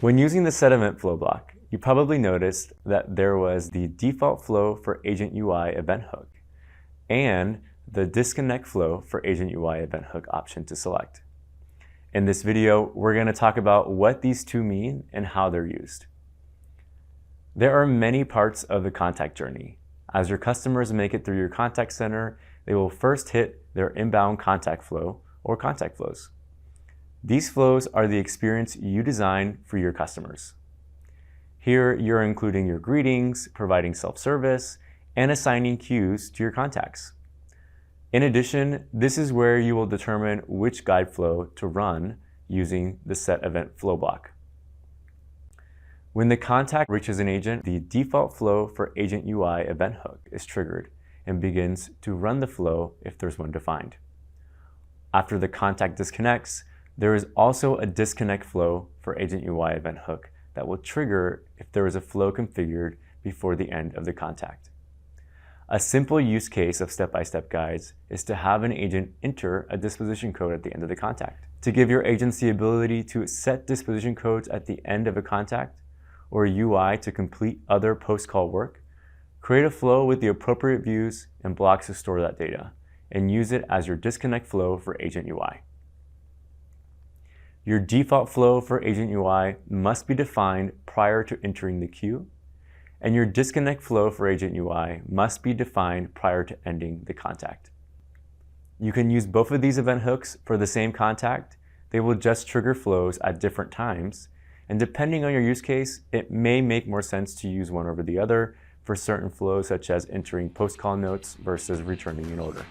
When using the set event flow block, you probably noticed that there was the default flow for Agent UI event hook and the disconnect flow for Agent UI event hook option to select. In this video, we're going to talk about what these two mean and how they're used. There are many parts of the contact journey. As your customers make it through your contact center, they will first hit their inbound contact flow or contact flows. These flows are the experience you design for your customers. Here, you're including your greetings, providing self-service, and assigning queues to your contacts. In addition, this is where you will determine which guide flow to run using the set event flow block. When the contact reaches an agent, the default flow for Agent UI event hook is triggered and begins to run the flow if there's one defined. After the contact disconnects, there is also a disconnect flow for Agent UI event hook that will trigger if there is a flow configured before the end of the contact. A simple use case of step-by-step guides is to have an agent enter a disposition code at the end of the contact. To give your agents the ability to set disposition codes at the end of a contact or a UI to complete other post-call work, create a flow with the appropriate views and blocks to store that data, and use it as your disconnect flow for Agent UI. Your default flow for Agent UI must be defined prior to entering the queue, and your disconnect flow for Agent UI must be defined prior to ending the contact. You can use both of these event hooks for the same contact. They will just trigger flows at different times, and depending on your use case, it may make more sense to use one over the other for certain flows such as entering post-call notes versus returning an order.